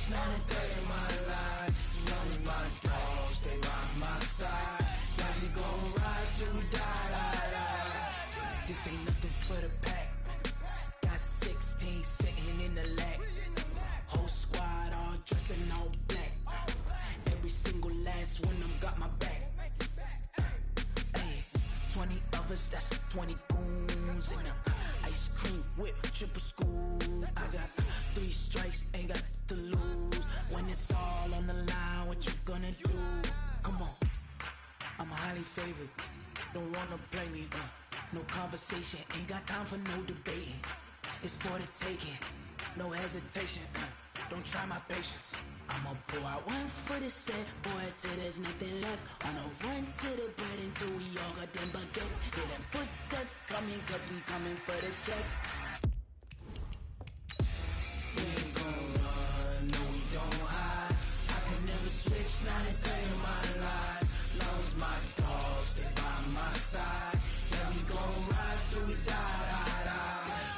switch, not a day in my life. As long as my dogs stay by my side, yeah, we gon' ride till we die. This ain't nothing for the pack. Got 16 sitting in the lag. Whole squad all dressing all black. Every single last one of them got my back. 20 of us, that's 20 goons in them. Ice cream whip, triple school. I got 3 strikes, ain't got to lose. When it's all on the line, what you gonna do? Come on, I'm highly favored. Don't wanna play me, no conversation, ain't got time for no debating. It's for the taking, no hesitation. Don't try my patience. I'ma pour out one for the set, boy, till there's nothing left. On a run to the bread until we all got them baguettes. Hear them footsteps coming, cause we coming for the check. We ain't gon' run, no we don't hide. I could never switch, not a day in my life. Long as my dogs stay by my side, yeah, we gon' ride till we die.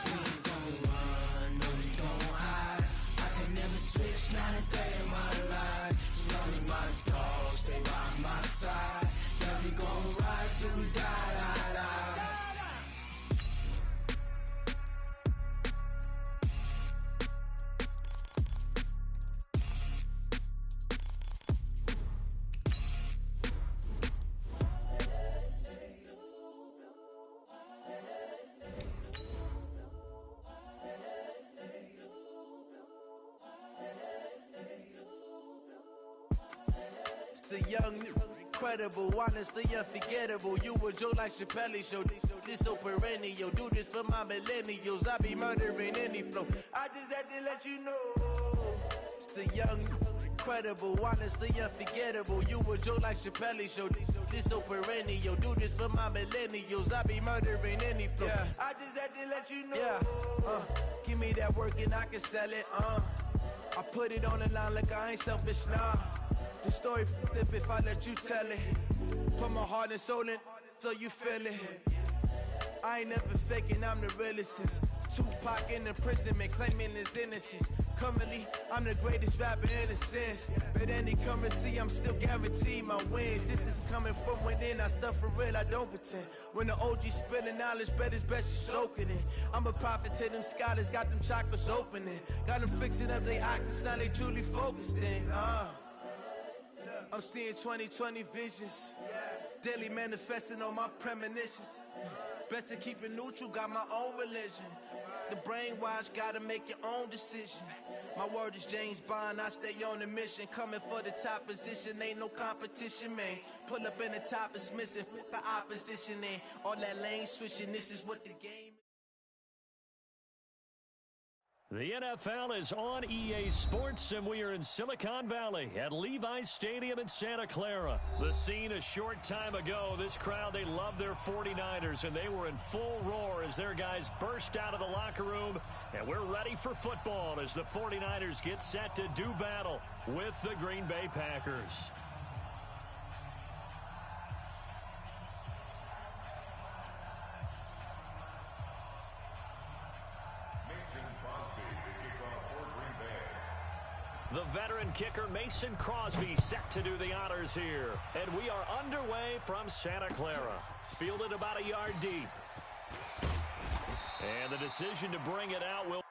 We ain't gon' run, no we don't hide. I could never switch, not a day in my life. As long as my dogs stay by my side, yeah, we gon' ride till we die. The young, incredible, honestly unforgettable. You a Joe like Chappelle show. This so perennial. Do this for my millennials. I be murdering any flow. I just had to let you know. It's the young, incredible, honestly unforgettable. You a Joe like Chappelle show. This so perennial. Do this for my millennials. I be murdering any flow. Yeah. I just had to let you know. Yeah. Give me that work and I can sell it. I put it on the line like I ain't selfish, nah. The story flip if I let you tell it. Put my heart and soul in so you feel it. I ain't never faking, I'm the realest since Tupac in imprisonment, claiming his innocence. Currently, I'm the greatest rapper in a sense. But any currency, I'm still guaranteed my wins. This is coming from within, I stuff for real, I don't pretend. When the OG spilling knowledge, bet it's best you soak it in. I'm a prophet to them scholars, got them chakras opening. Got them fixing up they octaves, now they truly focused in. I'm seeing 2020 visions, daily manifesting on my premonitions. Best to keep it neutral, got my own religion. The brainwash, gotta make your own decision. My word is James Bond, I stay on the mission. Coming for the top position, ain't no competition, man. Pull up in the top, it's missing, the opposition ain't. All that lane switching, this is what the game is. The NFL is on EA Sports, and we are in Silicon Valley at Levi's Stadium in Santa Clara. The scene a short time ago, this crowd, they love their 49ers, and they were in full roar as their guys burst out of the locker room. And we're ready for football as the 49ers get set to do battle with the Green Bay Packers. The veteran kicker Mason Crosby set to do the honors here. And we are underway from Santa Clara. Fielded about a yard deep. And the decision to bring it out will...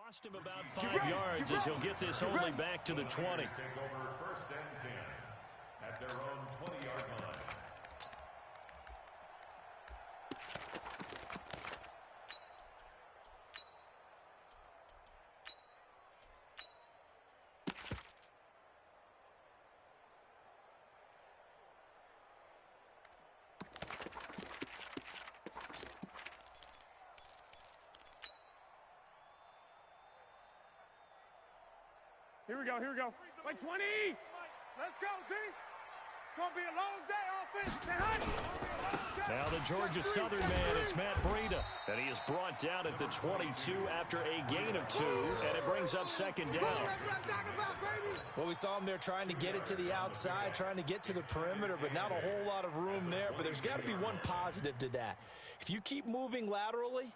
Cost him about 5 yards as he'll get this only back to the 20. Take over first and 10 at their own 20-yard line. Here we go. Like 20. Let's go, D. It's going to be a long day offense. Now the Georgia Southern man, it's Matt Breida. And he is brought down at the 22 after a gain of 2, and it brings up second down. Well, we saw him there trying to get it to the outside, trying to get to the perimeter, but not a whole lot of room there. But there's got to be one positive to that. If you keep moving laterally,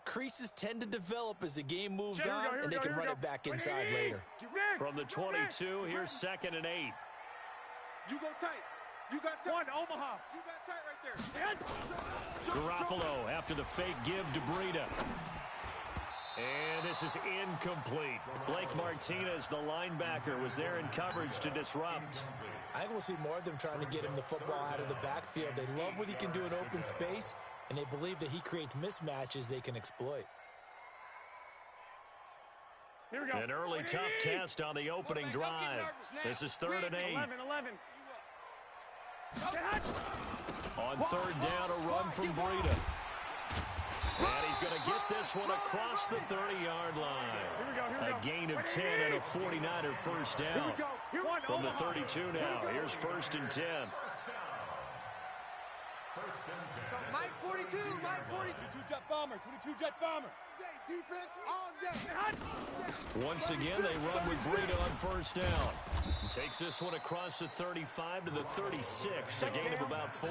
creases tend to develop as the game moves on, and they can run it back inside later. From the 22, here's 2nd and 8. You go tight. You got tight. One, Omaha. You got tight right there. Garoppolo after the fake give to Breida. And this is incomplete. Blake Martinez, the linebacker, was there in coverage to disrupt. I think we'll see more of them trying to get him the football out of the backfield. They love what he can do in open space, and they believe that he creates mismatches they can exploit. Here we go. An early tough test on the opening drive. This is 3rd and 8. 11. On 3rd down, a run from Breida. And he's going to get this one across the 30-yard line. A gain of 10 and a 49er first down. From the 32 now, here's 1st and 10. Mike 42, Mike 42. 22-jet bomber, 22-jet bomber. Defense all day. Once again, they run with Breida on 1st down. He takes this one across the 35 to the 36, a gain of about 4.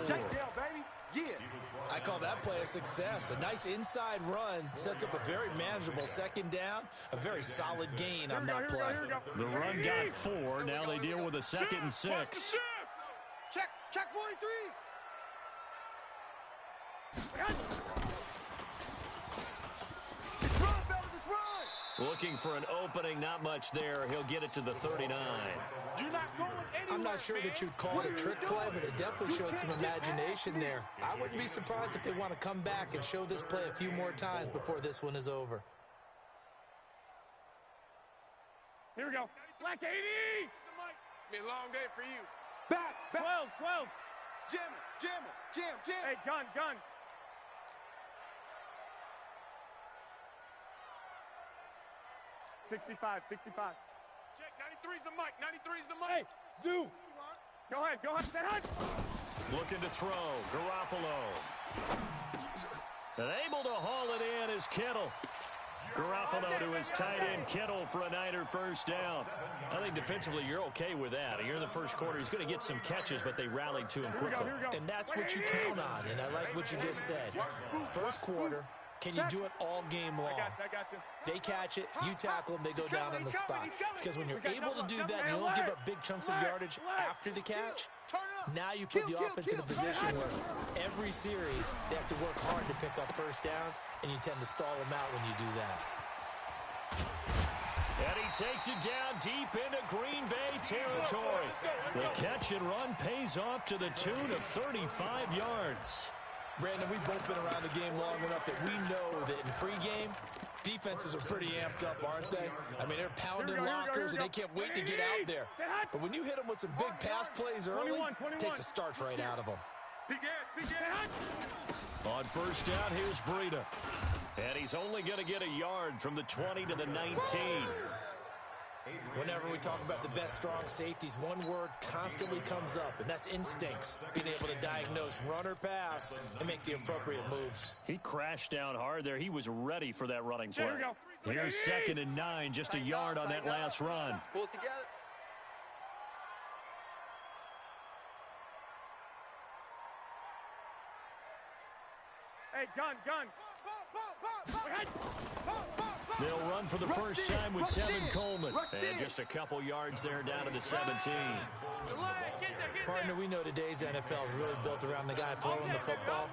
I call that play a success. A nice inside run sets up a very manageable 2nd down, a very solid gain on that play. The run got 4. Now they deal with a 2nd and 6. Check 43. Looking for an opening, not much there. He'll get it to the 39. You're not going anywhere. I'm not sure that you'd call it a trick play, but it definitely showed some imagination there. I wouldn't be surprised if they want to come back and show this play a few more times before this one is over. Here we go. Black 80. It's been a long day for you. Back. 12. Jam. Hey, gun. 65. Check, 93's the mic. Hey, Zoo. Go ahead. Looking to throw. Garoppolo. And able to haul it in is Kittle. Garoppolo to his tight end, Kittle, for a Niner first down. I think defensively you're okay with that. Here in the first quarter, he's going to get some catches, but they rallied to him quickly. And that's what you count on, and I like what you just said. First quarter, can you do it all game long? I got this. They catch it, you tackle them, they go down on the spot. Because when you're able to do that and you don't give up big chunks of yardage after the catch, now you put the offense in a position where every series they have to work hard to pick up first downs, and you tend to stall them out when you do that. And he takes it down deep into Green Bay territory. The catch and run pays off to the tune of 35 yards. Brandon, we've both been around the game long enough that we know that in pregame, defenses are pretty amped up, aren't they? I mean, they're pounding lockers, and they can't wait to get out there. But when you hit them with some big pass plays early, it takes the starch right out of them. On first down, here's Breida. And he's only going to get a yard from the 20 to the 19. Whenever we talk about the best strong safeties, one word constantly comes up, and that's instincts. Being able to diagnose run or pass and make the appropriate moves. He crashed down hard there. He was ready for that running play. Here we go. Here's 2nd and 9, just a yard on that last run. Pull it together. Hey, gun. They'll run for the first time with Tevin Coleman. And just a couple yards there down to the 17. Partner, we know today's NFL is really built around the guy throwing the football.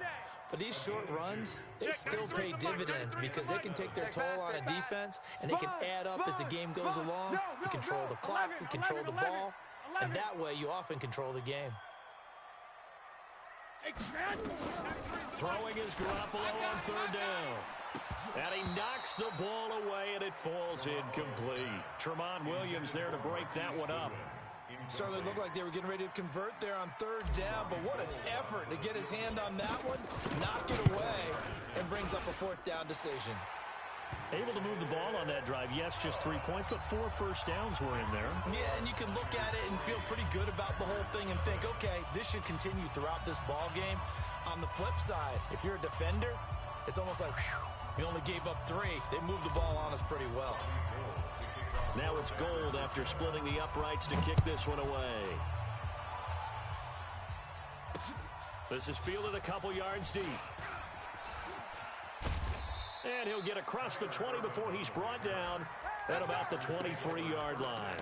But these short runs, they still pay dividends because they can take their toll on a defense, and they can add up as the game goes along. You control the clock, you control the ball, and that way you often control the game. Throwing is Garoppolo on 3rd down. And he knocks the ball away, and it falls incomplete. Tramon Williams there to break that one up. Certainly looked like they were getting ready to convert there on 3rd down, but what an effort to get his hand on that one, knock it away, and brings up a 4th down decision. Able to move the ball on that drive. Yes, just 3 points, but 4 first downs were in there. Yeah, and you can look at it and feel pretty good about the whole thing and think, okay, this should continue throughout this ball game. On the flip side, if you're a defender, it's almost like, whew, we only gave up 3. They moved the ball on us pretty well. Now it's Gold after splitting the uprights to kick this one away. This is fielded a couple yards deep. And he'll get across the 20 before he's brought down at about the 23-yard line.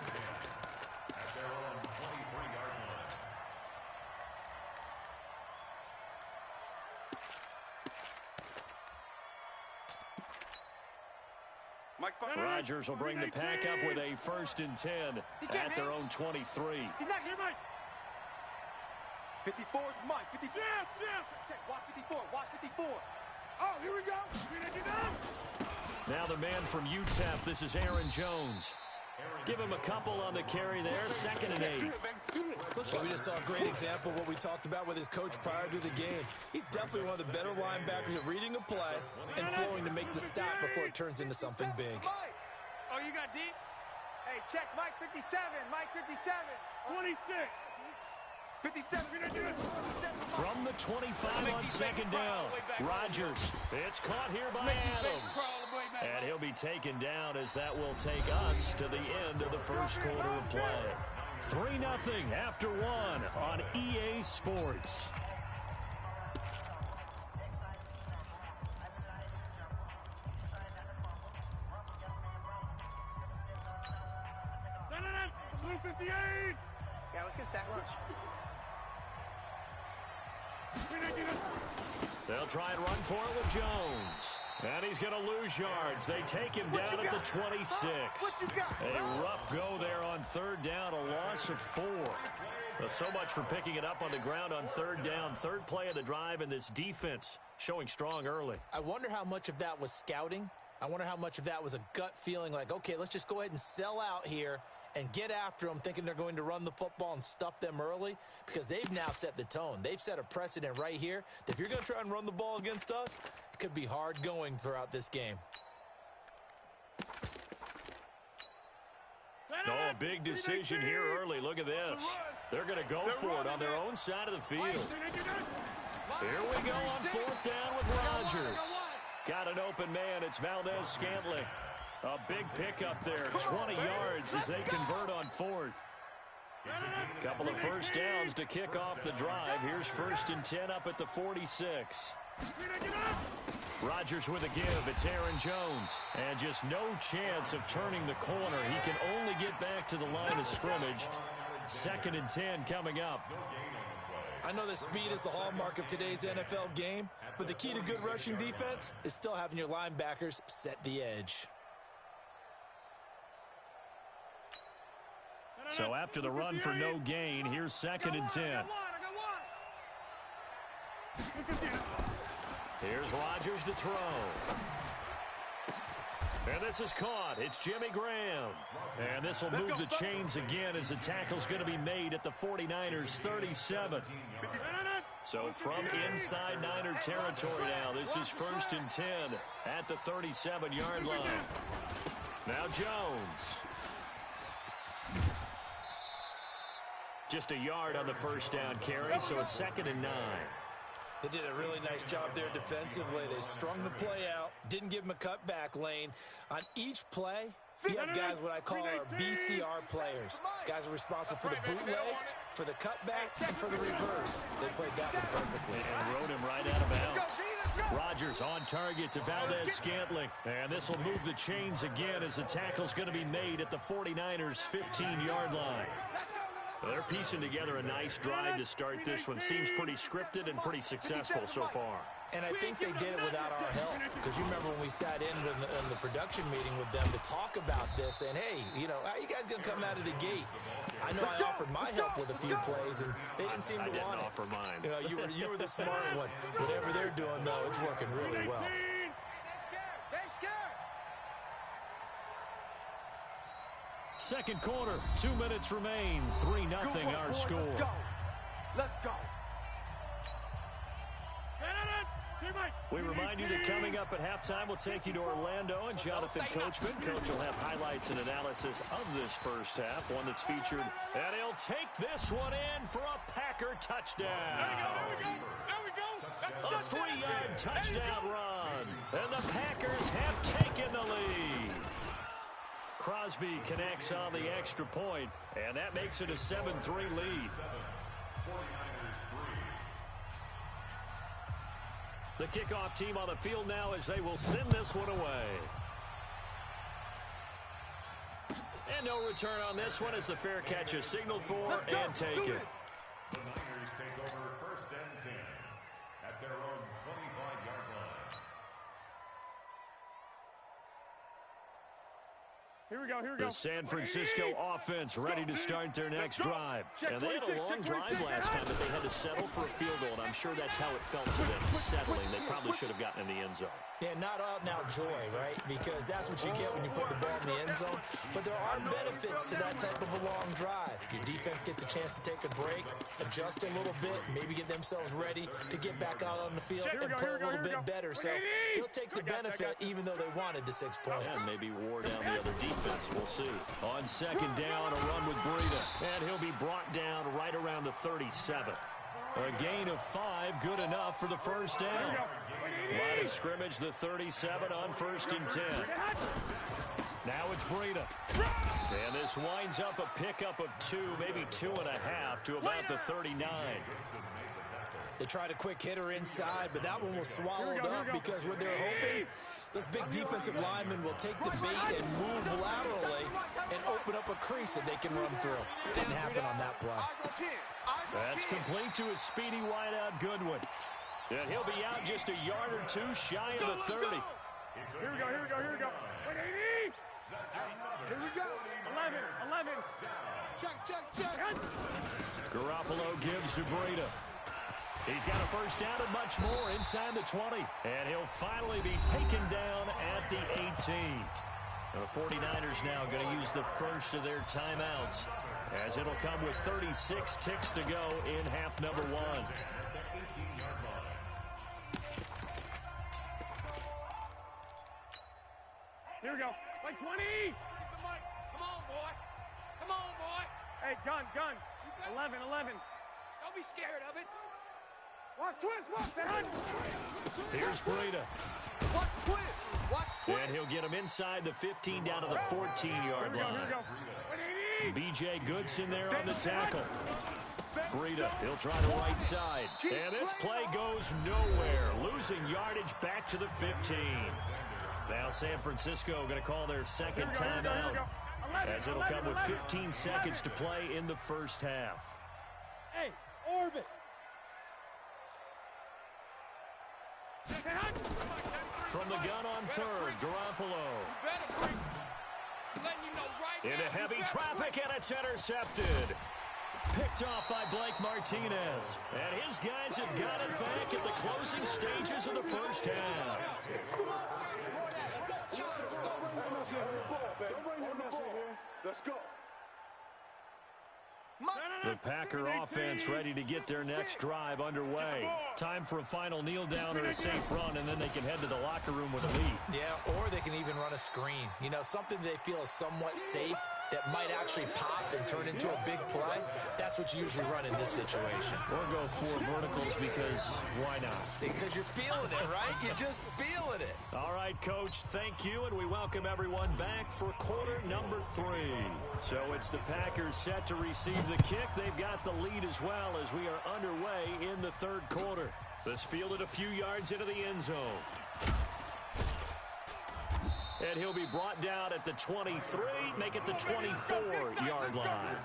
Rodgers will bring the pack up with a 1st and 10 at their own 23. He's not here, Mike. 54 is Mike. 54. Check. Watch 54. Watch 54. Oh, here we go. Now the man from UTEP, this is Aaron Jones. Give him a couple on the carry there, 2nd and 8. Well, we just saw a great example of what we talked about with his coach prior to the game. He's definitely one of the better linebackers at reading a play and flowing to make the stop before it turns into something big. Oh, you got deep? Hey, check Mike 57. Mike 57. 26. 57. From the 25 on 2nd down, Rodgers. It's caught here by Adams. And he'll be taken down as that will take us to the end of the first quarter of play. 3-0 after 1 on EA Sports. Blue 58. Yeah, let's get sack lunch. They'll try and run for it with Jones. And he's going to lose yards. They take him down at the 26. A rough go there on 3rd down, a loss of 4. So much for picking it up on the ground on 3rd down. 3rd play of the drive, and this defense showing strong early. I wonder how much of that was scouting. I wonder how much of that was a gut feeling like, okay, let's just go ahead and sell out here and get after them, thinking they're going to run the football and stuff them early, because they've now set the tone. They've set a precedent right here that if you're going to try and run the ball against us, it could be hard going throughout this game. Oh, a big decision here early. Look at this. They're going to go for it on their own side of the field. Here we go on 4th down with Rodgers. Got an open man. It's Valdez-Scantling. A big pickup there, 20 yards as they convert on 4th. Couple of first downs to kick off the drive. Here's 1st and 10 up at the 46. Rodgers with a give. It's Aaron Jones. And just no chance of turning the corner. He can only get back to the line of scrimmage. 2nd and 10 coming up. I know that speed is the hallmark of today's NFL game, but the key to good rushing defense is still having your linebackers set the edge. So after the run for no gain, here's 2nd and 10. Here's Rodgers to throw. And this is caught. It's Jimmy Graham. And this will move the chains again as the tackle's going to be made at the 49ers' 37. So from inside Niner territory now, this is 1st and 10 at the 37-yard line. Now Jones. Just a yard on the first down carry, so it's 2nd and 9. They did a really nice job there defensively. They strung the play out, didn't give him a cutback lane. On each play, you have guys what I call our BCR players. Guys are responsible for the bootleg, for the cutback, and for the reverse. They played that one perfectly. And rode him right out of bounds. Rodgers on target to Valdez-Scantling. And this will move the chains again as the tackle's going to be made at the 49ers' 15-yard line. They're piecing together a nice drive to start this one. Seems pretty scripted and pretty successful so far. And I think they did it without our help. Because you remember when we sat in the production meeting with them to talk about this, and hey, you know, how you guys going to come out of the gate? I know I offered my help with a few plays, and they didn't seem to want it. I didn't offer mine. You know, you were the smart one. Whatever they're doing, though, it's working really well. Second quarter, 2 minutes remain. 3-0 our score. Let's go. Mike. We remind you that coming up at halftime, we'll take you to Orlando and Jonathan Coachman. Coach will have highlights and analysis of this first half, one that's featured. And he'll take this one in for a Packer touchdown. There we go. A 3-yard touchdown run. And the Packers have taken the lead. Crosby connects on the extra point, and that makes it a 7-3 lead. The kickoff team on the field now as they will send this one away. And no return on this one as the fair catch is signaled for and taken. The Niners take over 1st and 10 at their own 25-yard line. Here we go, here we go. The San Francisco offense ready to start their next drive. And they had a long drive last time, but they had to settle for a field goal, and I'm sure that's how it felt to them, settling. They probably should have gotten in the end zone. Yeah, not out-and-out joy, right? Because that's what you get when you put the ball in the end zone. But there are benefits to that type of a long drive. Your defense gets a chance to take a break, adjust a little bit, maybe get themselves ready to get back out on the field and play a little bit better. So they'll take the benefit even though they wanted the 6 points. And maybe wore down the other defense. We'll see. On second down, a run with Breida. And he'll be brought down right around the 37. A gain of 5, good enough for the first down. Line of scrimmage, the 37 on 1st and 10. Now it's Breida. And this winds up a pickup of 2, maybe 2.5 to about the 39. They tried a quick hitter inside, but that one was swallowed up because what they're hoping, those big defensive linemen will take the bait and move laterally and open up a crease that they can run through. Didn't happen on that play. That's complete to a speedy wideout Goodwin. And he'll be out just a yard or 2 shy of the 30. Here we go, here we go, here we go. 180. Here we go. 11. Check. Garoppolo gives to Breida. He's got a first down and much more inside the 20. And he'll finally be taken down at the 18. The 49ers now going to use the first of their timeouts, as it'll come with 36 ticks to go in half number 1. Here we go. Like 20. Come on, boy. Come on, boy. Hey, gun. 11. Don't be scared of it. Watch twist. Here's Breida. Watch twist. And he'll get him inside the 15 down to the 14-yard line. Here we go. B.J. Goodson there on the tackle. Breida, he'll try the right side. And this play goes nowhere. Losing yardage back to the 15. Now San Francisco going to call their second timeout, as it'll come with 15 seconds to play in the first half. Hey, orbit. From the gun on third, Garoppolo. Into heavy traffic, and it's intercepted. Picked off by Blake Martinez. And his guys have got it back at the closing stages of the first half. Let's go. The Packer offense ready to get their next drive underway. Time for a final kneel down or a safe run, and then they can head to the locker room with a lead. Yeah, or they can even run a screen. You know, something they feel is somewhat safe that might actually pop and turn into a big play. That's what you usually run in this situation. Or go 4 verticals, because why not? Because you're feeling it, right? You're just feeling it. All right, Coach, thank you, and we welcome everyone back for quarter number 3. So it's the Packers set to receive the kick. They've got the lead as well as we are underway in the third quarter. This fielded a few yards into the end zone. And he'll be brought down at the 23, make it the 24-yard line.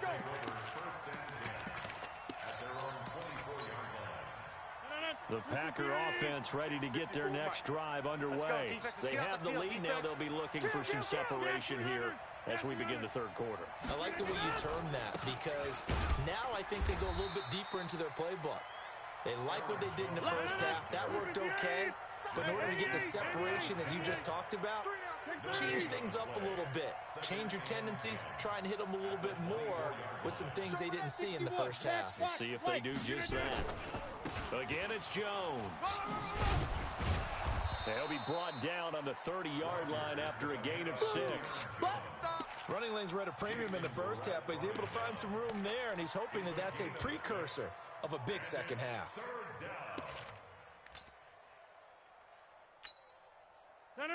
The Packer offense ready to get their next drive underway. They have the lead now. They'll be looking for some separation here as we begin the third quarter. I like the way you term that, because now I think they go a little bit deeper into their playbook. They like what they did in the first half. That worked okay. But in order to get the separation that you just talked about, change things up a little bit. Change your tendencies. Try and hit them a little bit more with some things they didn't see in the first half. We'll see if they do just that. Again, it's Jones. He'll be brought down on the 30-yard line after a gain of 6. Running lanes were at a premium in the first half, but he's able to find some room there, and he's hoping that that's a precursor of a big second half. No,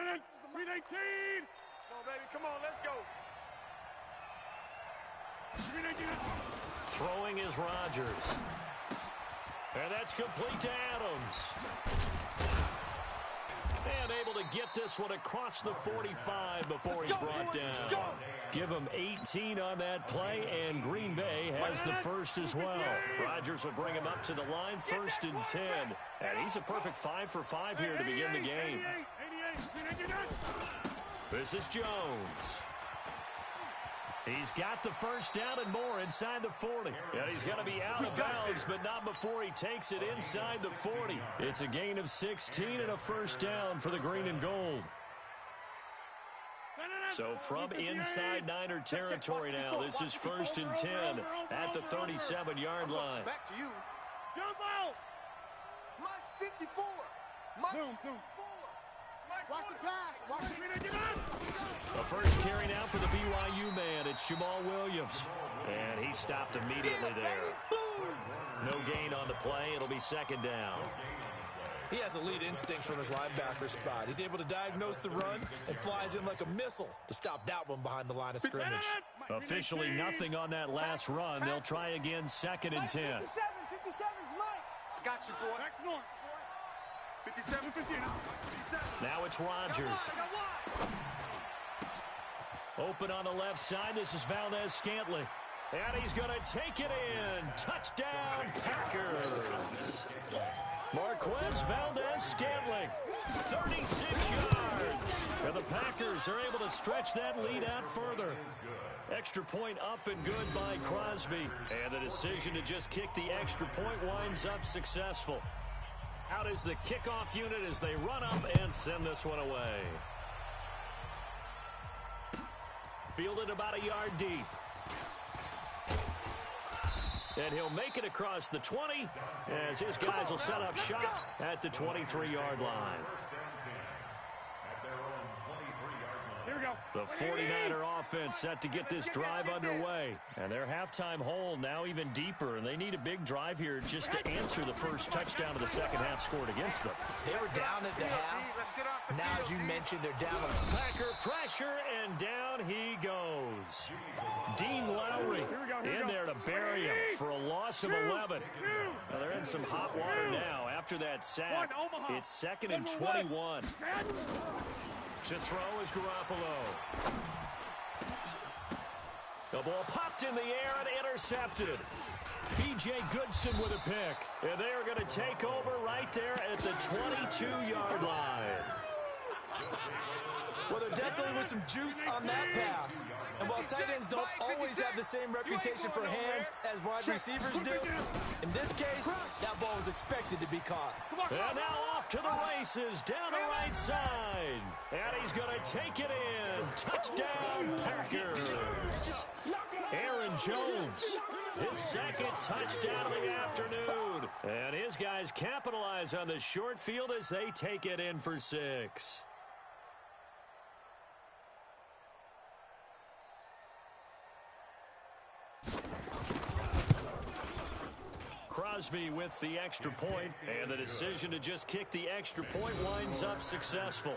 318. Come on, baby. Come on, let's go. Throwing is Rodgers. And that's complete to Adams. And able to get this one across the 45 before he's brought down. Give him 18 on that play, and Green Bay has the first as well. Rodgers will bring him up to the line, 1st and 10. And he's a perfect 5 for 5 here to begin the game. This is Jones. He's got the first down and more inside the 40. And he's going to be out of bounds, but not before he takes it inside the 40. It's a gain of 16 and a first down for the green and gold. So from inside Niner territory now, this is 1st and 10 at the 37-yard line. Back to you. Jump out. Mike 54. Mike 54. Watch the pass. Watch the The first carry now for the BYU man. It's Jamal Williams. And he stopped immediately there. No gain on the play. It'll be 2nd down. He has elite instincts from his linebacker spot. He's able to diagnose the run and flies in like a missile to stop that one behind the line of scrimmage. Officially nothing on that last run. They'll try again, 2nd and 10. 57's Mike. I got you, boy. Back north. 57, 57. Now it's Rodgers. Open on the left side. This is Valdez-Scantling. And he's going to take it in. Touchdown, Packers. Marquez Valdez-Scantling, 36 yards. And the Packers are able to stretch that lead out further. Extra point up and good by Crosby. And the decision to just kick the extra point winds up successful. Out is the kickoff unit as they run up and send this one away. Fielded about a yard deep. And he'll make it across the 20 as his guys will set up shop at the 23-yard line. Here we go. The 49er offense set to get this drive underway. And their halftime hole now even deeper. And they need a big drive here just to answer the first touchdown of the second half scored against them. They were down at the half. Now, as you mentioned, they're down. Packer pressure, and down he goes. Dean Lowry in there to bury him for a loss of 11. Now they're in some hot water now after that sack. It's 2nd and 21. To throw is Garoppolo. The ball popped in the air and intercepted. B.J. Goodson with a pick. And they are going to take over right there at the 22-yard line. Well, there definitely was some juice on that pass. And while tight ends don't always have the same reputation for hands as wide receivers do, in this case, that ball was expected to be caught. And now off to the races, down the right side. And he's going to take it in. Touchdown, Packers. Aaron Jones, his 2nd touchdown of the afternoon. And his guys capitalize on the short field as they take it in for 6. Crosby with the extra point, and the decision to just kick the extra point winds up successful.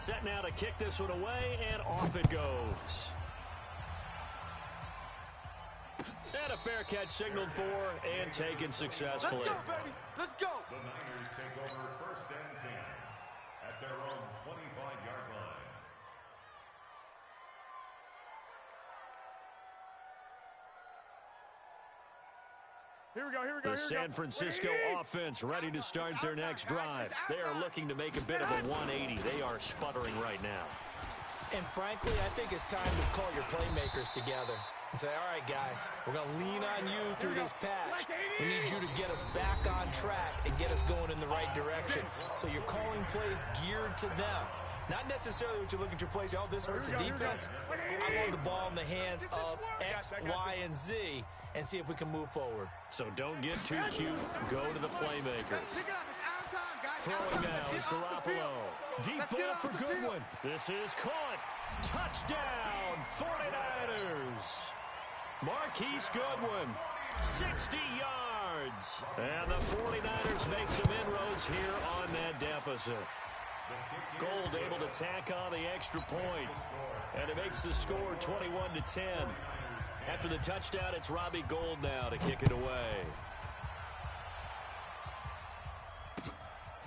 Set now to kick this one away, and off it goes. And a fair catch signaled for and taken successfully. Let's go, baby. Let's go. The Niners take over 1st and 10 at their own 25-yard line. Here we go. The San Francisco offense ready to start their next drive. They are looking to make a bit of a 180. They are sputtering right now. And frankly, I think it's time to call your playmakers together and say, all right, guys, we're going to lean on you through this patch. We need you to get us back on track and get us going in the right direction. So you're calling plays geared to them. Not necessarily what you look at your plays. Oh, this hurts the defense. I want the ball in the hands of X, Y, and Z and see if we can move forward. So don't get too cute. Go to the playmakers. Throwing now is Garoppolo. Deep ball for Goodwin. This is caught. Touchdown, 49ers. Marquise Goodwin, 60 yards. And the 49ers make some inroads here on that deficit. Gold able to tack on the extra point. And it makes the score 21-10. After the touchdown, it's Robbie Gould now to kick it away.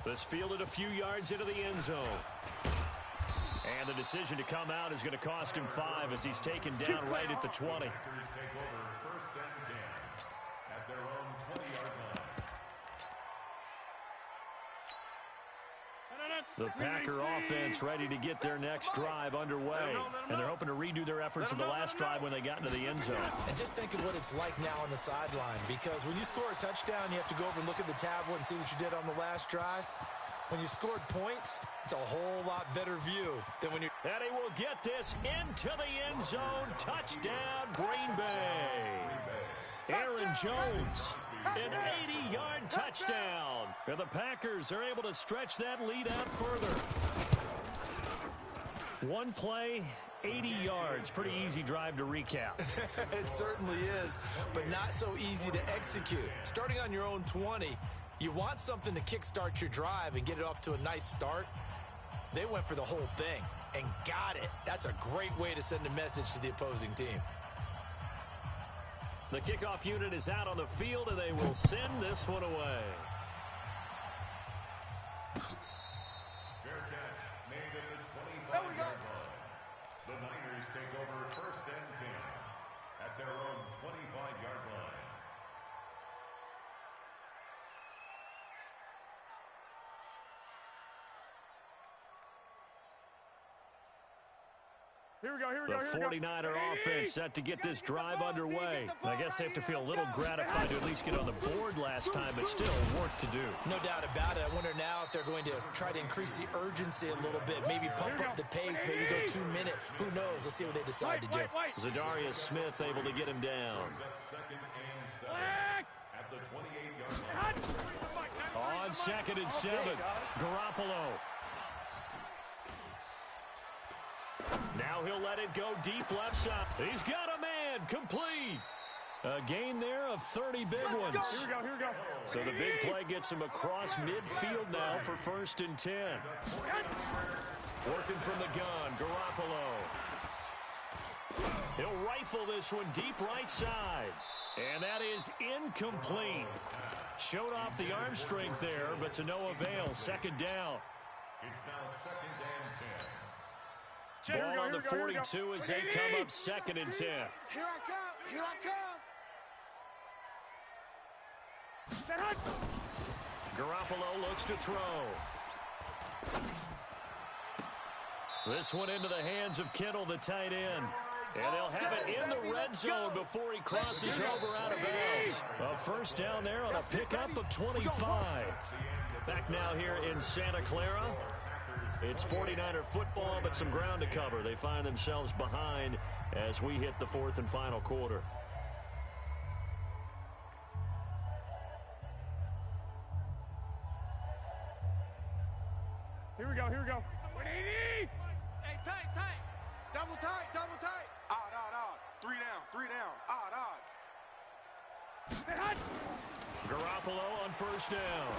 This fielded a few yards into the end zone. And the decision to come out is going to cost him 5 as he's taken down right at the 20. The Packer offense ready to get their next drive underway. And they're hoping to redo their efforts in the last drive when they got into the end zone. And just think of what it's like now on the sideline, because when you score a touchdown, you have to go over and look at the tablet and see what you did on the last drive. When you scored points, it's a whole lot better view than when you... And he will get this into the end zone. Touchdown, Green Bay. Aaron Jones, an 80-yard touchdown. And the Packers are able to stretch that lead out further. One play, 80 yards. Pretty easy drive to recap. It certainly is, but not so easy to execute. Starting on your own 20, you want something to kickstart your drive and get it off to a nice start. They went for the whole thing and got it. That's a great way to send a message to the opposing team. The kickoff unit is out on the field, and they will send this one away. Fair catch made at the 25-yard line. The Niners take over 1st and 10 at their own 25-yard line. Here we go, here we The go, here we go. 49er offense set to get this drive underway. I guess they have to feel a little gratified to at least get on the board last time, but still work to do. No doubt about it. I wonder now if they're going to try to increase the urgency a little bit, maybe pump up the pace, maybe go 2 minute. Who knows? Let's see what they decide to do. Zadarius Smith able to get him down. At the 28-yard line. On 2nd and 7, Garoppolo. Now he'll let it go deep left side. He's got a man, complete. A gain there of 30 big ones. Here we go, here we go. So the big play gets him across midfield now for 1st and 10. Working from the gun, Garoppolo. He'll rifle this one deep right side. And that is incomplete. Showed off the arm strength there, but to no avail. 2nd down. It's now 2nd and 10. Ball on the 42 as they come up 2nd and 10. Here I come, here I come. Garoppolo looks to throw. This one into the hands of Kittle, the tight end. And they'll have it in the red zone before he crosses over out of bounds. A 1st down there on a pickup of 25. Back now here in Santa Clara. It's 49er football, but some ground to cover. They find themselves behind as we hit the 4th and final quarter. Here we go, here we go. Hey, tight, tight. Double tight, double tight. Odd, odd, odd. 3 down, 3 down. Odd, odd. Garoppolo on 1st down.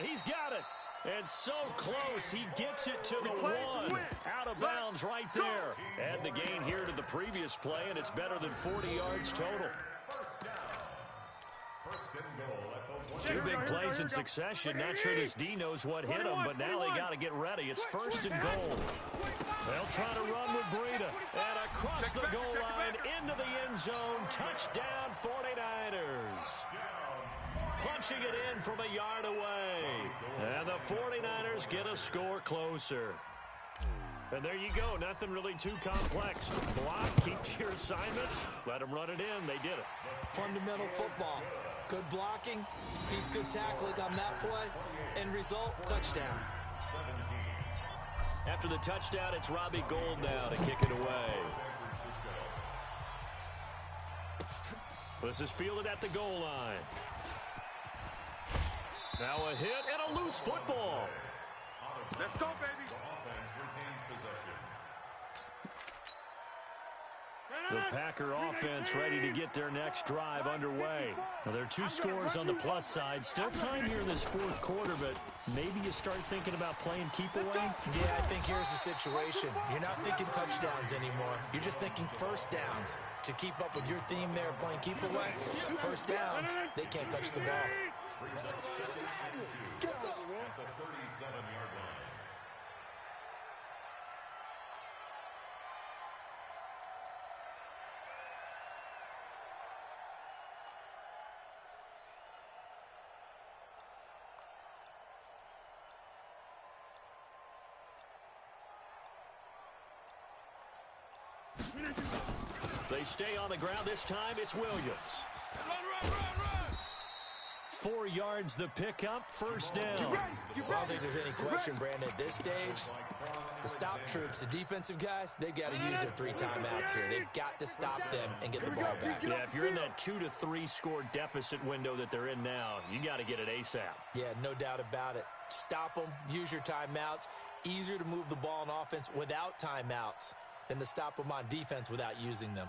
He's got it. And so close, he gets it to the 1. Out of bounds right there. Add the gain here to the previous play, and it's better than 40 yards total. 1st and goal at the 2 big plays in succession. Not sure this D knows what hit him, but now they got to get ready. It's 1st and goal. They'll try to run with Breida. And across the goal line, into the end zone. Touchdown, 49ers. Punching it in from a yard away. And the 49ers get a score closer. And there you go. Nothing really too complex. Block, keep to your assignments. Let them run it in. They did it. Fundamental football. Good blocking, beats good tackling on that play. End result, touchdown. After the touchdown, it's Robbie Gould now to kick it away. This is fielded at the goal line. Now a hit and a loose football. Let's go, baby. The Packer offense ready to get their next drive underway. Now, there are two scores on the plus side. Still time here in this fourth quarter, but maybe you start thinking about playing keep away? Yeah, I think here's the situation. You're not thinking touchdowns anymore. You're just thinking first downs. To keep up with your theme there of playing keep away, first downs, they can't touch the ball. At the 37-yard line. They stay on the ground. This time it's Williams. Run. 4 yards the pickup, first down. I don't think there's any question, Brandon, at this stage, the stop troops, the defensive guys, they've got to use their 3 timeouts here. They've got to stop them and get the ball back. Yeah, if you're in that 2 to 3 score deficit window that they're in now, you got to get it ASAP. Yeah, no doubt about it. Stop them, use your timeouts. Easier to move the ball on offense without timeouts than to stop them on defense without using them.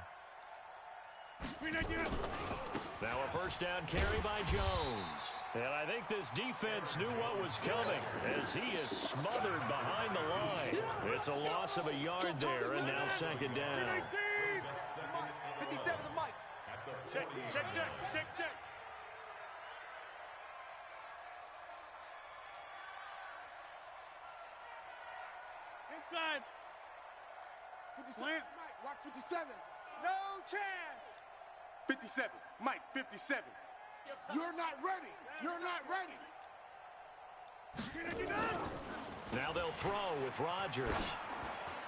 Now a first down carry by Jones. And I think this defense knew what was coming as he is smothered behind the line. It's a loss of a yard there, and now second down. 57 to Mike. Check. Inside. 57. Mike, watch 57. No chance. 57. Mike, 57. You're not ready. Now they'll throw with Rodgers.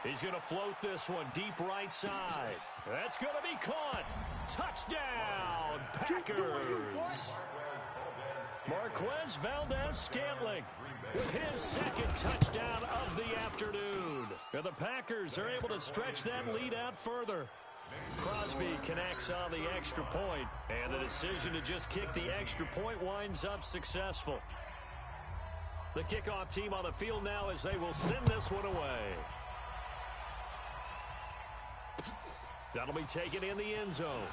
He's going to float this one deep right side. That's going to be caught. Touchdown, Packers. Marquez Valdez-Scantling with his second touchdown of the afternoon. And the Packers are able to stretch that lead out further. Crosby connects on the extra point, and the decision to just kick the extra point winds up successful. The kickoff team on the field now as they will send this one away. That'll be taken in the end zone.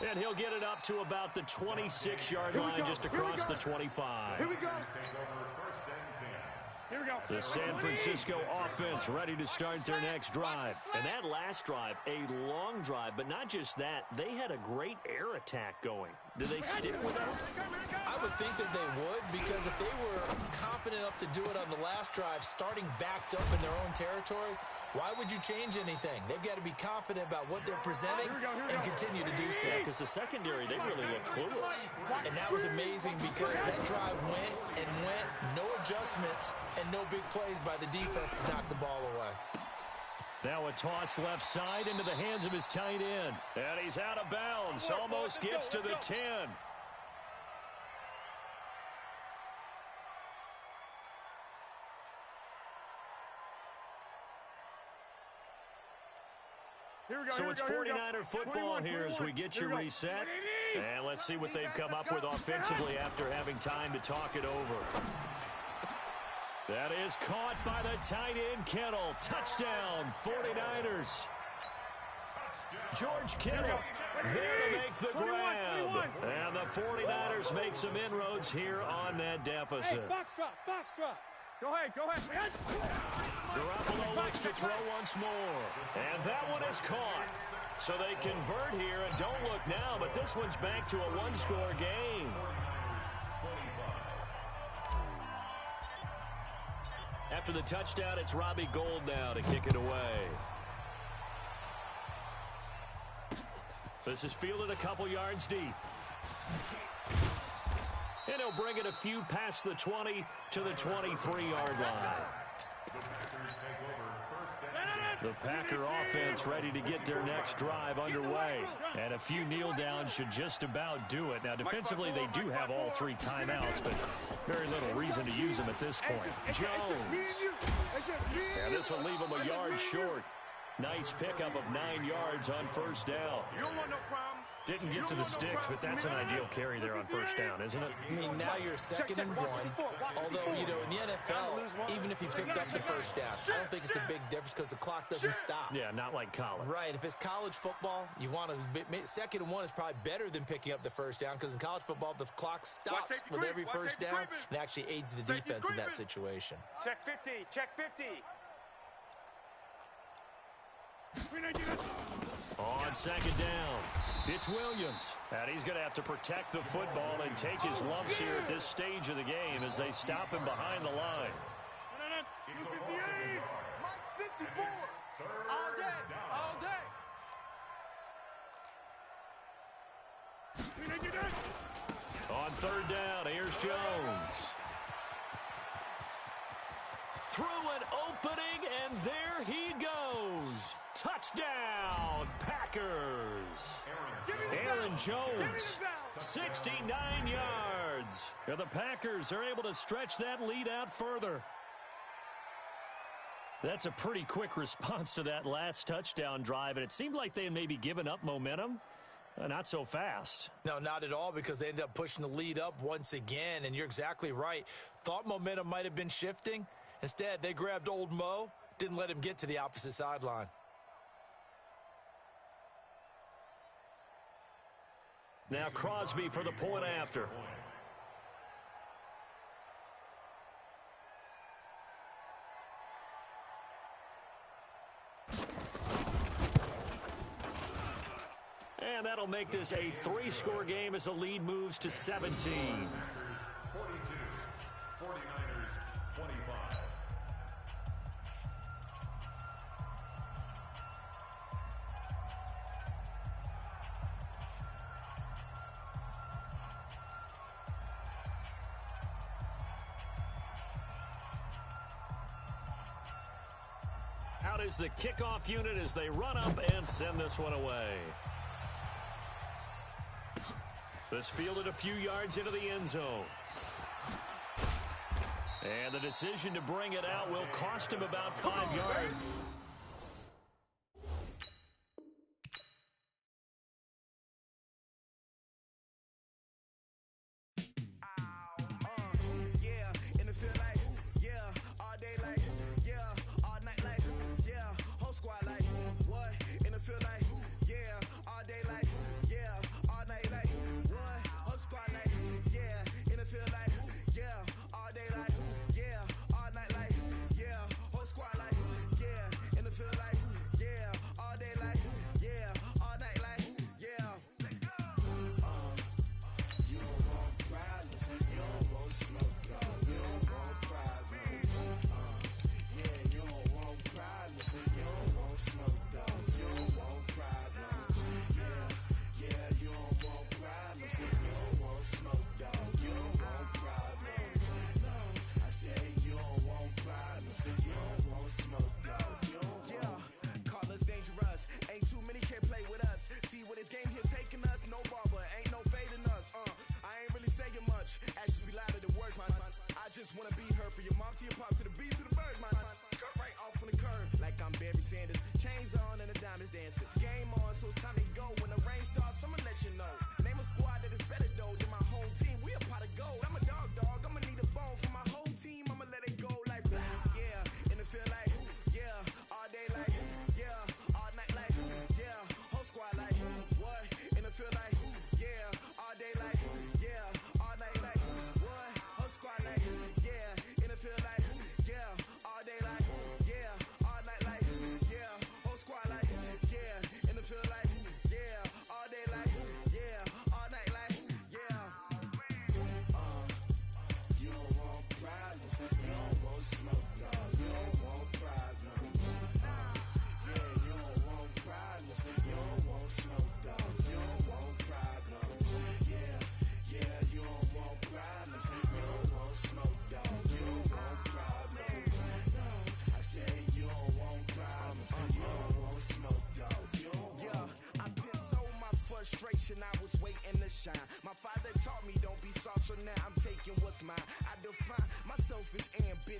And he'll get it up to about the 26-yard line, just across the 25. Here we go. The San Francisco offense ready to start their next drive. And that last drive, a long drive, but not just that. They had a great air attack going. Did they stick with that? I would think that they would, because if they were confident enough to do it on the last drive, starting backed up in their own territory, why would you change anything? They've got to be confident about what they're presenting and continue to do so. Because the secondary, they really look clueless. And that was amazing because that drive went, no adjustments, and no big plays by the defense to knock the ball away. Now a toss left side into the hands of his tight end. And he's out of bounds. Almost gets to the 10. So it's 49er football here as we get you reset. And let's see what they've come up with offensively after having time to talk it over. That is caught by the tight end, Kittle. Touchdown, 49ers. George Kittle there to make the grab. And the 49ers make some inroads here on that deficit. Hey, box drop. Go ahead. Garoppolo looks to throw once more. And that one is caught. So they convert here, and don't look now, but this one's back to a one-score game. After the touchdown, it's Robbie Gould now to kick it away. This is fielded a couple yards deep. And he'll bring it a few past the 20 to the 23-yard line. The Packers take over The Packer offense ready to get their next drive underway. And a few kneel downs should just about do it. Now, defensively, they do have all 3 timeouts, but very little reason to use them at this point. Jones. And this will leave them a yard short. Nice pickup of 9 yards on first down. You don't want no problem. Didn't get to the sticks, but that's an ideal carry there on first down, isn't it? I mean, now you're second and 1. Although, you know, in the NFL, even if you picked up the first down, I don't think it's a big difference because the clock doesn't stop. Yeah, not like college. Right. If it's college football, you want to second and 1 is probably better than picking up the first down because in college football, the clock stops with every first down and actually aids the defense in that situation. Check 50. Check 50. On second down, it's Williams. And he's going to have to protect the football and take his lumps here at this stage of the game as they stop him behind the line. Mike 54. All day. All day. On third down, here's Jones. Through an opening, and there he goes. Touchdown, Packers. Aaron Jones, 69 yards. And the Packers are able to stretch that lead out further. That's a pretty quick response to that last touchdown drive, and it seemed like they had maybe given up momentum. Not so fast. No, not at all, because they ended up pushing the lead up once again, and you're exactly right. Thought momentum might have been shifting. Instead, they grabbed old Mo, didn't let him get to the opposite sideline. Now Crosby for the point after. And that'll make this a 3-score game as the lead moves to 17. 42, 49ers 25. Out is the kickoff unit as they run up and send this one away. This fielded a few yards into the end zone. And the decision to bring it out will cost him about 5 yards.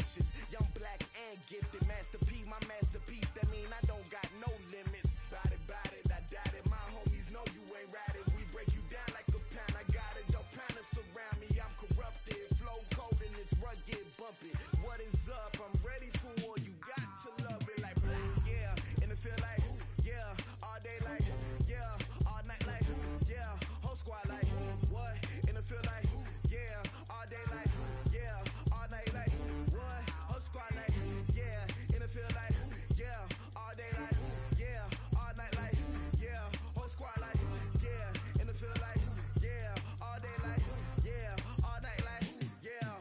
ambitious. Young, black, and gifted. Master P, my masterpiece. That mean I don't got no limits. Bout it, I doubt it. My homies know you ain't ratted. We break you down like a pound. I got it, don't pound us around me. I'm corrupted. Flow cold and it's rugged, bumpy. What is up? I'm ready for war. You got to love it like black, yeah. And it feel like, yeah. All day like, yeah. All night like, yeah. Whole squad like, what? And it feel like, yeah. All day like, yeah. All night like, what? Whole squad like, yeah. And it feel like, yeah. All day like, yeah. All night like, yeah. Whole squad like, yeah. And it feel like, yeah. All day like, yeah. All night like, yeah.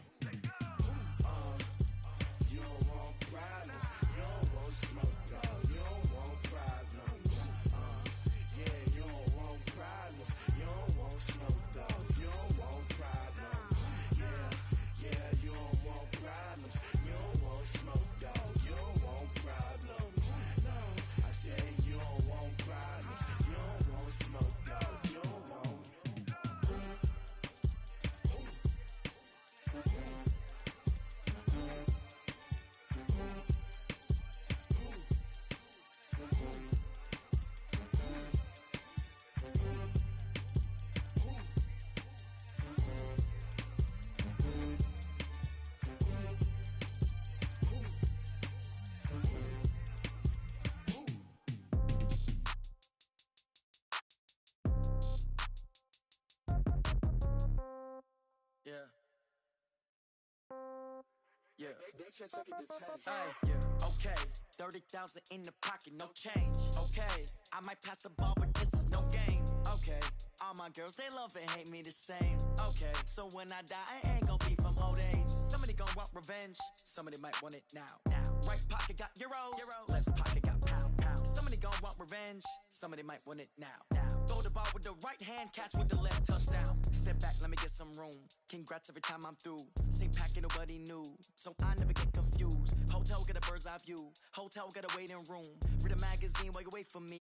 You don't want problems. You don't want smoke, dog. You don't want problems. Yeah, you don't want problems. You don't want smoke, dog. You don't want problems. Yeah, you don't want problems. You don't want smoke, dog. You don't want problems. No, I said you don't want problems. You don't want smoke, dog. You don't want. Yeah. Okay. 30,000 in the pocket, no change. Okay, I might pass the ball, but this is no game. Okay, all my girls, they love and hate me the same. Okay, so when I die, I ain't gon' be from old age. Somebody gon' want revenge, somebody might want it now. Right pocket got euros, left pocket got pound. Somebody gon' want revenge, somebody might want it now. Throw the ball with the right hand, catch with the left, touchdown. Step back, let me get some room. Congrats every time I'm through. Same packet, nobody knew, so I never get confused. Hotel, get a bird's eye view. Hotel, get a waiting room. Read a magazine while you wait for me.